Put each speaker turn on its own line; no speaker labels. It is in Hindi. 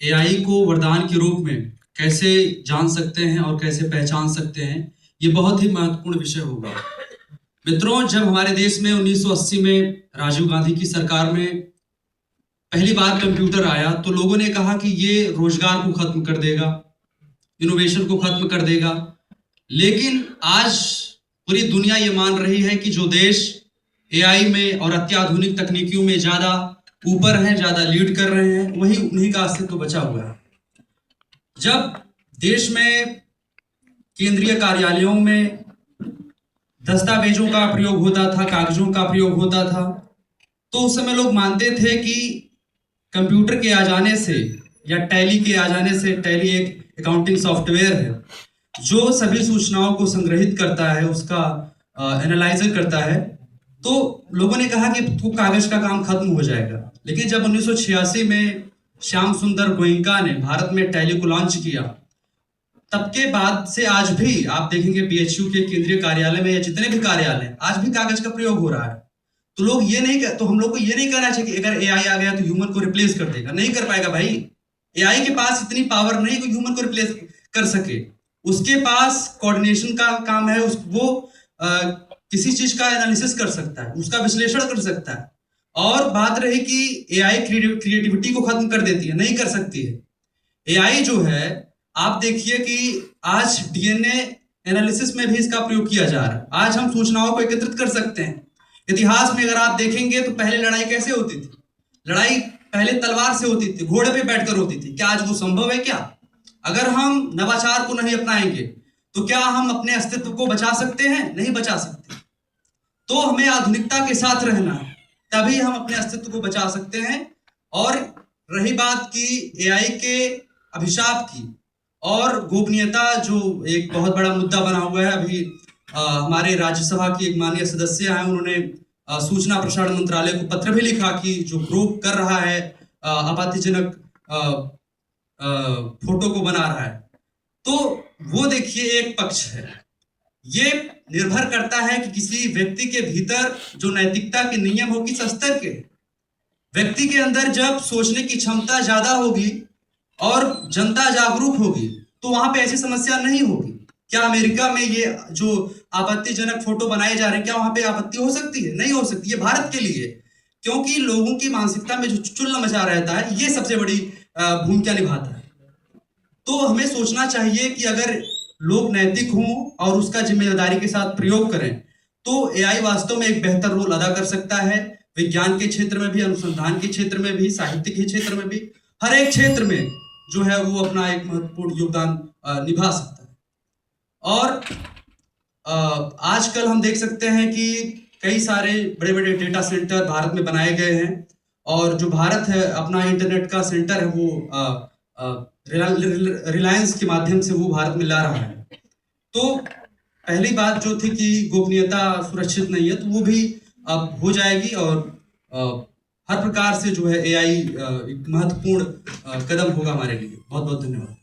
एआई को वरदान के रूप में कैसे जान सकते हैं और कैसे पहचान सकते हैं, ये बहुत ही महत्वपूर्ण विषय होगा। मित्रों, जब हमारे देश में 1980 में राजीव गांधी की सरकार में पहली बार कंप्यूटर आया तो लोगों ने कहा कि ये रोजगार को खत्म कर देगा, इनोवेशन को खत्म कर देगा। लेकिन आज पूरी दुनिया ये मान रही है कि जो देश एआई में और अत्याधुनिक तकनीकियों में ज्यादा ऊपर हैं, ज्यादा लीड कर रहे हैं, वही उन्हीं का अस्तित्व बचा हुआ है। जब देश में केंद्रीय कार्यालयों में दस्तावेजों का प्रयोग होता था, कागजों का प्रयोग होता था, तो उस समय लोग मानते थे कि कंप्यूटर के आ जाने से या टैली के आ जाने से, टैली एक अकाउंटिंग सॉफ्टवेयर है जो सभी सूचनाओं को संग्रहित करता है, उसका एनालाइजर करता है, तो लोगों ने कहा कि तो कागज का काम खत्म हो जाएगा। लेकिन जब 1986 में श्याम सुंदर गोयनका ने भारत में टैली को लॉन्च किया, तब के बाद से आज भी आप देखेंगे बीएचयू के केंद्रीय कार्यालय में या जितने भी कार्यालय, आज भी कागज का प्रयोग हो रहा है। तो हम लोग को ये नहीं कहना चाहिए कि अगर एआई आ गया तो ह्यूमन को रिप्लेस कर देगा। नहीं कर पाएगा भाई। एआई के पास इतनी पावर नहीं कि ह्यूमन को रिप्लेस कर सके। उसके पास कोऑर्डिनेशन का काम है, वो किसी चीज का एनालिसिस कर सकता है, उसका विश्लेषण कर सकता है। और बात रही कि एआई क्रिएटिविटी को खत्म कर देती है, नहीं कर सकती है। एआई जो है, आप देखिए कि आज डीएनए एनालिसिस में भी इसका प्रयोग किया जा रहा है। आज हम सूचनाओं को एकत्रित कर सकते हैं। इतिहास में अगर आप देखेंगे तो पहले लड़ाई कैसे होती थी? लड़ाई पहले तलवार से होती थी, घोड़े पे बैठकर होती थी। क्या आज वो संभव है? क्या अगर हम नवाचार को नहीं अपनाएंगे तो क्या हम अपने अस्तित्व को बचा सकते हैं? नहीं बचा सकते। तो हमें आधुनिकता के साथ रहना है, तभी हम अपने अस्तित्व को बचा सकते हैं। और रही बात की एआई के अभिशाप की और गोपनीयता, जो एक बहुत बड़ा मुद्दा बना हुआ है। अभी हमारे राज्यसभा की एक माननीय सदस्य हैं, उन्होंने सूचना प्रसारण मंत्रालय को पत्र भी लिखा कि जो ग्रुप कर रहा है आपत्तिजनक फोटो को बना रहा है, तो वो देखिए एक पक्ष है। ये निर्भर करता है कि किसी व्यक्ति के भीतर जो नैतिकता के नियम हो, किस स्तर के व्यक्ति के अंदर जब सोचने की क्षमता ज्यादा होगी और जनता जागरूक होगी तो वहां पे ऐसी समस्या नहीं होगी। क्या अमेरिका में ये जो आपत्तिजनक फोटो बनाए जा रहे हैं, क्या वहां पे आपत्ति हो सकती है? नहीं हो सकती। ये भारत के लिए, क्योंकि लोगों की मानसिकता में जो चुल मचा रहता है, ये सबसे बड़ी भूमिका निभाता है। तो हमें सोचना चाहिए कि अगर लोग नैतिक हों और उसका जिम्मेदारी के साथ प्रयोग करें तो एआई वास्तव में एक बेहतर रोल अदा कर सकता है। विज्ञान के क्षेत्र में भी, अनुसंधान के क्षेत्र में भी, साहित्य के क्षेत्र में भी, हर एक क्षेत्र में जो है वो अपना एक महत्वपूर्ण योगदान निभा सकता है। और आजकल हम देख सकते हैं कि कई सारे बड़े बड़े डेटा सेंटर भारत में बनाए गए हैं और जो भारत है अपना इंटरनेट का सेंटर है वो रिलायंस के माध्यम से वो भारत में ला रहा है। तो पहली बात जो थी कि गोपनीयता सुरक्षित नहीं है, तो वो भी अब हो जाएगी। और हर प्रकार से जो है एआई एक महत्वपूर्ण कदम होगा हमारे लिए। बहुत बहुत धन्यवाद।